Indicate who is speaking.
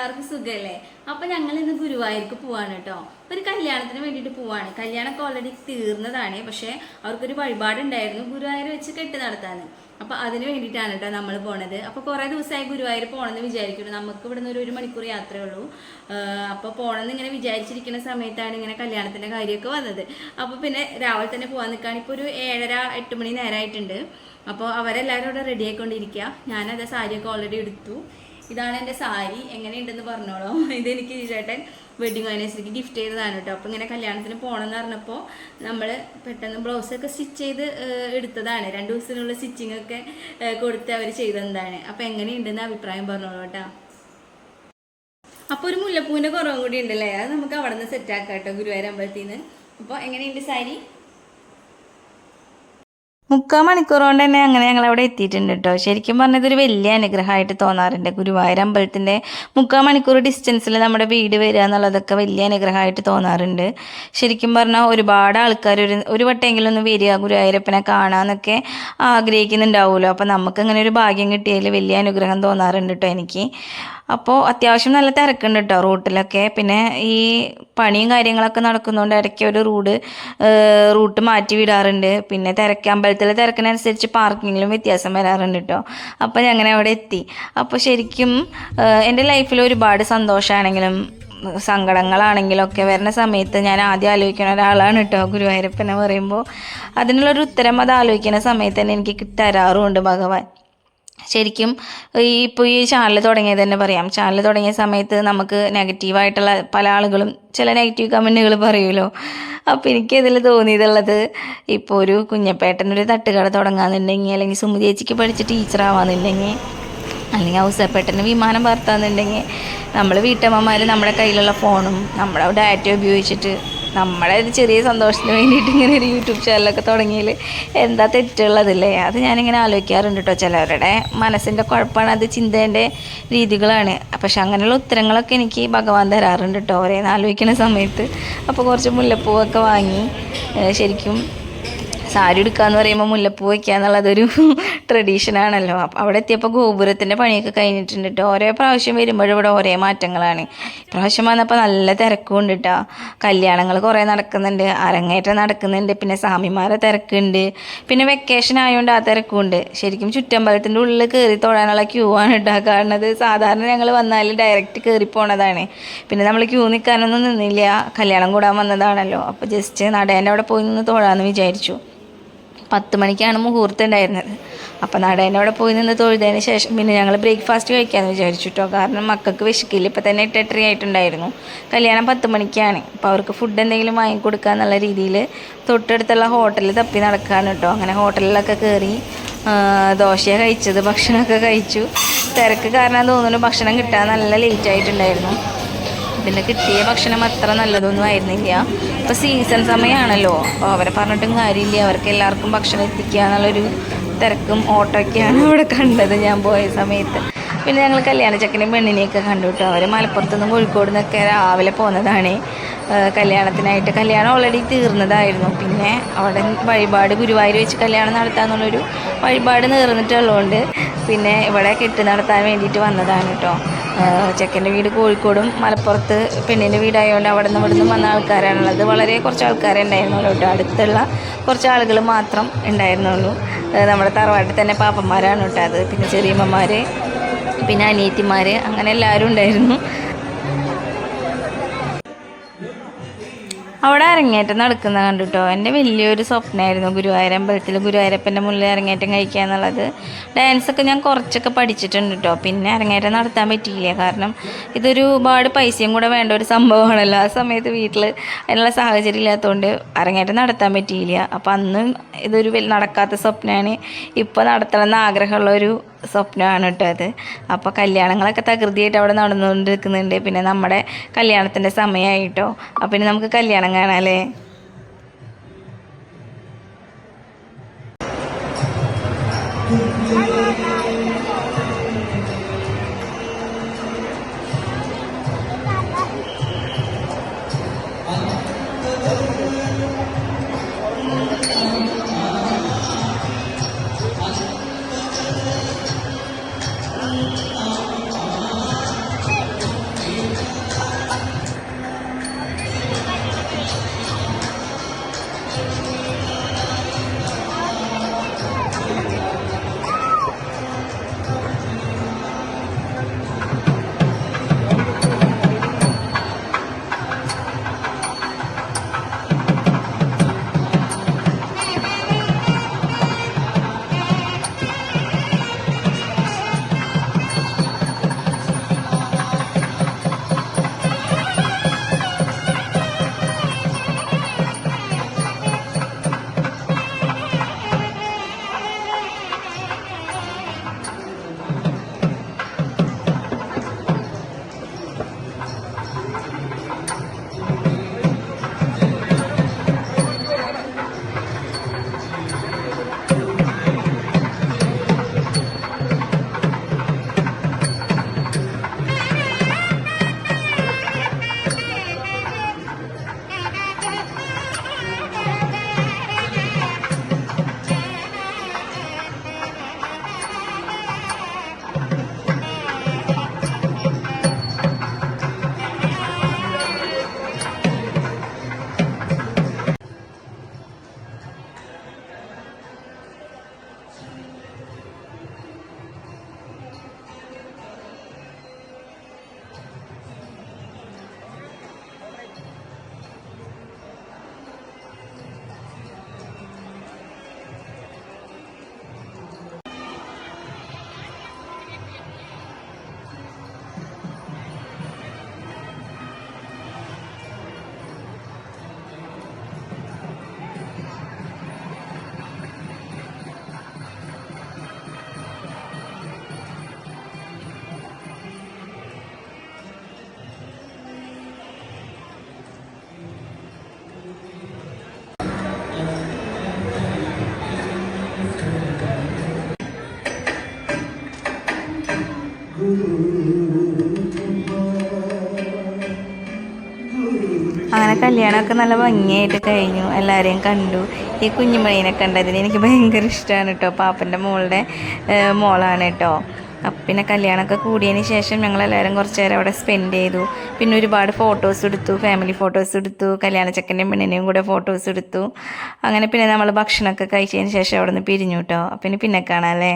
Speaker 1: എല്ലാവർക്കും സുഖല്ലേ? അപ്പൊ ഞങ്ങൾ ഇന്ന് ഗുരുവായൂർക്ക് പോവാണ് കേട്ടോ. ഒരു കല്യാണത്തിന് വേണ്ടിയിട്ട് പോവാണ്. കല്യാണമൊക്കെ ഓൾറെഡി തീർന്നതാണ്. പക്ഷെ അവർക്കൊരു വഴിപാടുണ്ടായിരുന്നു ഗുരുവായൂർ വെച്ച് കെട്ട് നടത്താൻ. അപ്പൊ അതിന് വേണ്ടിയിട്ടാണ് കേട്ടോ നമ്മൾ പോണത്. അപ്പൊ കുറെ ദിവസമായി ഗുരുവായൂർ പോകണമെന്ന് വിചാരിക്കുന്നു. നമുക്ക് ഇവിടുന്ന് ഒരു മണിക്കൂർ യാത്രയേ ഉള്ളൂ. അപ്പൊ പോകണമെന്ന് ഇങ്ങനെ വിചാരിച്ചിരിക്കുന്ന സമയത്താണ് ഇങ്ങനെ കല്യാണത്തിന്റെ കാര്യമൊക്കെ വന്നത്. അപ്പൊ പിന്നെ രാവിലെ തന്നെ പോകാൻ നിൽക്കുകയാണ്. ഇപ്പൊ ഒരു 7:30-8 മണി നേരമായിട്ടുണ്ട്. അപ്പോൾ അവരെല്ലാവരും ഇവിടെ റെഡി ആയിക്കൊണ്ടിരിക്കുക. ഞാനത് സാരിയൊക്കെ ഓൾറെഡി എടുത്തു. ഇതാണ് എൻ്റെ സാരി. എങ്ങനെയുണ്ടെന്ന് പറഞ്ഞോളൂ. ഇതെനിക്ക് ചേട്ടൻ വെഡിങ് ആനിവേഴ്സറിക്ക് ഗിഫ്റ്റ് ചെയ്തതാണ് കേട്ടോ. അപ്പോൾ ഇങ്ങനെ കല്യാണത്തിന് പോകണമെന്ന് പറഞ്ഞപ്പോൾ നമ്മൾ പെട്ടെന്ന് ബ്ലൗസൊക്കെ സ്റ്റിച്ച് ചെയ്ത് എടുത്തതാണ്. 2 ദിവസത്തിനുള്ള സ്റ്റിച്ചിങ് ഒക്കെ കൊടുത്ത് അവർ ചെയ്തതാണ്. അപ്പോൾ എങ്ങനെയുണ്ടെന്ന് അഭിപ്രായം പറഞ്ഞോളൂ കേട്ടോ. അപ്പോൾ ഒരു മുല്ലപ്പൂവിൻ്റെ കുറവും കൂടി ഉണ്ടല്ലേ, അത് നമുക്ക് അവിടെ നിന്ന് സെറ്റാക്കാം കേട്ടോ ഗുരുവായൂർ അമ്പലത്തിൽ നിന്ന്. അപ്പോൾ എങ്ങനെയുണ്ട് സാരി?
Speaker 2: 3/4 മണിക്കൂർ കൊണ്ട് തന്നെ അങ്ങനെ ഞങ്ങൾ അവിടെ എത്തിയിട്ടുണ്ട് കേട്ടോ. ശരിക്കും പറഞ്ഞത് ഒരു വലിയ അനുഗ്രഹമായിട്ട് തോന്നാറുണ്ട്. ഗുരുവായൂർ അമ്പലത്തിൻ്റെ 3/4 മണിക്കൂർ ഡിസ്റ്റൻസിൽ നമ്മുടെ വീട് വരിക എന്നുള്ളതൊക്കെ വലിയ അനുഗ്രഹമായിട്ട് തോന്നാറുണ്ട്. ശരിക്കും പറഞ്ഞാൽ ഒരുപാട് ആൾക്കാർ ഒരു വട്ടമെങ്കിലും ഒന്ന് വരിക ഗുരുവായൂരപ്പനെ കാണാമെന്നൊക്കെ ആഗ്രഹിക്കുന്നുണ്ടാവുമല്ലോ. അപ്പോൾ നമുക്കങ്ങനെ ഒരു ഭാഗ്യം കിട്ടിയതിൽ വലിയ അനുഗ്രഹം തോന്നാറുണ്ട് കേട്ടോ എനിക്ക്. അപ്പോൾ അത്യാവശ്യം നല്ല തിരക്കുണ്ട് കേട്ടോ റൂട്ടിലൊക്കെ. പിന്നെ ഈ പണിയും കാര്യങ്ങളൊക്കെ നടക്കുന്നതുകൊണ്ട് ഇടയ്ക്ക് ഒരു റൂട്ട് മാറ്റി വിടാറുണ്ട്. പിന്നെ അമ്പലത്തിലെ തിരക്കിനനുസരിച്ച് പാർക്കിങ്ങിലും വ്യത്യാസം വരാറുണ്ട് കേട്ടോ. അപ്പോൾ ഞാൻ അങ്ങനെ അവിടെ എത്തി. അപ്പോൾ ശരിക്കും എൻ്റെ ലൈഫിൽ ഒരുപാട് സന്തോഷമാണെങ്കിലും സങ്കടങ്ങളാണെങ്കിലൊക്കെ വരുന്ന സമയത്ത് ഞാൻ ആദ്യം ആലോചിക്കുന്ന ഒരാളാണ് കേട്ടോ ഗുരുവായൂരപ്പനെ പറയുമ്പോൾ. അതിനുള്ളൊരു ഉത്തരം അത് ആലോചിക്കുന്ന സമയത്ത് തന്നെ എനിക്ക് തരാറുമുണ്ട് ഭഗവാൻ. ശരിക്കും ഇപ്പോൾ ഈ ചാനൽ തുടങ്ങിയത് തന്നെ പറയാം. ചാനൽ തുടങ്ങിയ സമയത്ത് നമുക്ക് നെഗറ്റീവായിട്ടുള്ള പല ആളുകളും ചില നെഗറ്റീവ് കമൻറ്റുകൾ പറയുമല്ലോ. അപ്പോൾ എനിക്കതിൽ തോന്നിയതുള്ളത്, ഇപ്പോൾ ഒരു കുഞ്ഞപ്പേട്ടനൊരു തട്ടുകട തുടങ്ങാമെന്നുണ്ടെങ്കിൽ, അല്ലെങ്കിൽ സുമതി ചേച്ചിക്ക് പഠിച്ച് ടീച്ചറാവാന്നുണ്ടെങ്കിൽ, അല്ലെങ്കിൽ ഔസേപ്പേട്ടന് വിമാനം പറത്താന്നുണ്ടെങ്കിൽ, നമ്മൾ വീട്ടമ്മമാർ നമ്മുടെ കയ്യിലുള്ള ഫോണും നമ്മുടെ ഡാറ്റ ഉപയോഗിച്ചിട്ട് നമ്മളെ ഒരു ചെറിയ സന്തോഷത്തിന് വേണ്ടിയിട്ട് ഇങ്ങനെ ഒരു യൂട്യൂബ് ചാനലൊക്കെ തുടങ്ങിയതിൽ എന്താ തെറ്റുള്ളതല്ലേ? അത് ഞാനിങ്ങനെ ആലോചിക്കാറുണ്ട് കേട്ടോ. ചിലവരുടെ മനസ്സിൻ്റെ കുഴപ്പമാണ്, അത് ചിന്തേൻ്റെ രീതികളാണ്. പക്ഷെ അങ്ങനെയുള്ള ഉത്തരങ്ങളൊക്കെ എനിക്ക് ഭഗവാൻ തരാറുണ്ട് കേട്ടോ ഓരോന്ന് ആലോചിക്കുന്ന സമയത്ത്. അപ്പോൾ കുറച്ച് മുല്ലപ്പൂവൊക്കെ വാങ്ങി. ശരിക്കും സാരി എടുക്കാമെന്ന് പറയുമ്പോൾ മുല്ലപ്പൂ വയ്ക്കുക എന്നുള്ളതൊരു ട്രഡീഷനാണല്ലോ. അപ്പോൾ അവിടെ എത്തിയപ്പോൾ ഗോപുരത്തിൻ്റെ പണിയൊക്കെ കഴിഞ്ഞിട്ടുണ്ട് കേട്ടോ. ഓരോ പ്രാവശ്യം വരുമ്പോഴും ഇവിടെ ഓരോ മാറ്റങ്ങളാണ്. പ്രാവശ്യം വന്നപ്പോൾ നല്ല തിരക്കുണ്ട് കേട്ടോ. കല്യാണങ്ങൾ കുറേ നടക്കുന്നുണ്ട്, അരങ്ങേറ്റം നടക്കുന്നുണ്ട്, പിന്നെ സ്വാമിമാരെ തിരക്കുണ്ട്, പിന്നെ വെക്കേഷൻ ആയതുകൊണ്ട് ആ തിരക്കുണ്ട്. ശരിക്കും ചുറ്റമ്പലത്തിൻ്റെ ഉള്ളിൽ കയറി തൊഴാനുള്ള ക്യൂ ആണ് കേട്ടോ കാണുന്നത്. സാധാരണ ഞങ്ങൾ വന്നാൽ ഡയറക്റ്റ് കയറി പോണതാണ്. പിന്നെ നമ്മൾ ക്യൂ നിൽക്കാനൊന്നും നിന്നില്ല, കല്യാണം കൂടാൻ വന്നതാണല്ലോ. അപ്പോൾ ജസ്റ്റ് നടേൻ്റെ അവിടെ പോയി നിന്ന് തൊഴാമെന്ന് വിചാരിച്ചു. 10 മണിക്കാണ് മുഹൂർത്തം ഉണ്ടായിരുന്നത്. അപ്പോൾ നടേൻ്റെ അവിടെ പോയി നിന്ന് തൊഴുതതിന് ശേഷം പിന്നെ ഞങ്ങൾ ബ്രേക്ക്ഫാസ്റ്റ് കഴിക്കാമെന്ന് വിചാരിച്ചു കേട്ടോ. കാരണം മക്കൾക്ക് വിശക്കില്ല. ഇപ്പോൾ തന്നെ 8:30 ആയിട്ടുണ്ടായിരുന്നു. കല്യാണം 10 മണിക്കാണ്. അപ്പോൾ അവർക്ക് ഫുഡ് എന്തെങ്കിലും വാങ്ങിക്കൊടുക്കുക എന്നുള്ള രീതിയിൽ തൊട്ടടുത്തുള്ള ഹോട്ടലിൽ തപ്പി നടക്കുകയാണ് കേട്ടോ. അങ്ങനെ ഹോട്ടലിലൊക്കെ കയറി ദോശയാണ് കഴിച്ചത്, ഭക്ഷണമൊക്കെ കഴിച്ചു. തിരക്ക് കാരണം തോന്നുന്നു ഭക്ഷണം കിട്ടാൻ നല്ല ലേറ്റ് ആയിട്ടുണ്ടായിരുന്നു. പിന്നെ കിട്ടിയ ഭക്ഷണം അത്ര നല്ലതൊന്നും ആയിരുന്നില്ല. ഇപ്പോൾ സീസൺ സമയമാണല്ലോ, അപ്പോൾ അവരെ പറഞ്ഞിട്ടും കാര്യമില്ല. അവർക്ക് എല്ലാവർക്കും ഭക്ഷണം എത്തിക്കുക എന്നുള്ളൊരു തിരക്കും ഓട്ടമൊക്കെയാണ് അവിടെ കണ്ടത് ഞാൻ പോയ സമയത്ത്. പിന്നെ ഞങ്ങൾ കല്യാണ ചെക്കനെയും പെണ്ണിനെയൊക്കെ കണ്ടു കേട്ടോ. അവർ മലപ്പുറത്തുനിന്നും കോഴിക്കോട് നിന്നൊക്കെ രാവിലെ പോകുന്നതാണ് കല്യാണത്തിനായിട്ട്. കല്യാണം ഓൾറെഡി തീർന്നതായിരുന്നു. പിന്നെ അവിടെ വഴിപാട് ഗുരുവായൂർ വെച്ച് കല്യാണം നടത്താമെന്നുള്ളൊരു വഴിപാട് നേർന്നിട്ടുള്ളതുകൊണ്ട് പിന്നെ ഇവിടെ കെട്ട് നടത്താൻ വേണ്ടിയിട്ട് വന്നതാണ് കേട്ടോ. ചെക്കൻ്റെ വീട് കോഴിക്കോടും മലപ്പുറത്ത് പെണ്ണിൻ്റെ വീടായതുകൊണ്ട് അവിടെ നിന്നും വന്ന ആൾക്കാരാണുള്ളത്. വളരെ കുറച്ച് ആൾക്കാരെ ഉണ്ടായിരുന്നുള്ളൂ കേട്ടോ. അടുത്തുള്ള കുറച്ച് ആളുകൾ മാത്രം ഉണ്ടായിരുന്നുള്ളൂ. നമ്മുടെ തറവാട്ടിൽ തന്നെ പാപ്പന്മാരാണ് കേട്ടോ അത്. പിന്നെ ചെറിയമ്മമാർ, പിന്നെ അനിയത്തിമാർ, അങ്ങനെ എല്ലാവരും ഉണ്ടായിരുന്നു. അവിടെ അരങ്ങേറ്റം നടക്കുന്ന കണ്ടിട്ടോ. എൻ്റെ വലിയൊരു സ്വപ്നമായിരുന്നു ഗുരുവായൂർ അമ്പലത്തിൽ ഗുരുവായൂരപ്പൻ്റെ മുന്നിൽ അരങ്ങേറ്റം കഴിക്കുക എന്നുള്ളത്. ഡാൻസൊക്കെ ഞാൻ കുറച്ചൊക്കെ പഠിച്ചിട്ടുണ്ട് കേട്ടോ. പിന്നെ അരങ്ങേറ്റം നടത്താൻ പറ്റിയില്ല. കാരണം ഒരുപാട് പൈസയും കൂടെ വേണ്ട ഒരു സംഭവമാണല്ലോ. ആ സമയത്ത് വീട്ടിൽ അതിനുള്ള സാഹചര്യം ഇല്ലാത്തതുകൊണ്ട് അരങ്ങേറ്റം നടത്താൻ പറ്റിയില്ല. അപ്പം അന്ന് ഇതൊരു നടക്കാത്ത സ്വപ്നമാണ്. ഇപ്പോൾ നടത്തണമെന്ന് ആഗ്രഹമുള്ളൊരു സ്വപ്നമാണ് കേട്ടോ അത്. അപ്പോൾ കല്യാണങ്ങളൊക്കെ തകൃതിയായിട്ട് അവിടെ നടന്നുകൊണ്ടിരിക്കുന്നുണ്ട്. പിന്നെ നമ്മുടെ കല്യാണത്തിൻ്റെ സമയമായിട്ടോ. അപ്പം ഇനി നമുക്ക് കല്യാണം കാണാം അല്ലേ? അങ്ങനെ കല്യാണമൊക്കെ നല്ല ഭംഗിയായിട്ട് കഴിഞ്ഞു. എല്ലാവരെയും കണ്ടു. ഈ കുഞ്ഞുമണീനെ കണ്ടതിന് എനിക്ക് ഭയങ്കര ഇഷ്ടമാണ് കേട്ടോ. പാപ്പൻ്റെ മോളുടെ മോളാണ് കേട്ടോ. പിന്നെ കല്യാണമൊക്കെ കൂടിയതിന് ശേഷം ഞങ്ങളെല്ലാവരും കുറച്ച് നേരം അവിടെ സ്പെൻഡ് ചെയ്തു. പിന്നെ ഒരുപാട് ഫോട്ടോസ് എടുത്തു, ഫാമിലി ഫോട്ടോസ് എടുത്തു, കല്യാണ ചെക്കൻ്റെയും പെണ്ണിനെയും കൂടെ ഫോട്ടോസ് എടുത്തു. അങ്ങനെ പിന്നെ നമ്മൾ ഭക്ഷണമൊക്കെ കഴിച്ചതിന് ശേഷം അവിടെ നിന്ന് പിരിഞ്ഞു കേട്ടോ. പിന്നെ കാണാം അല്ലേ.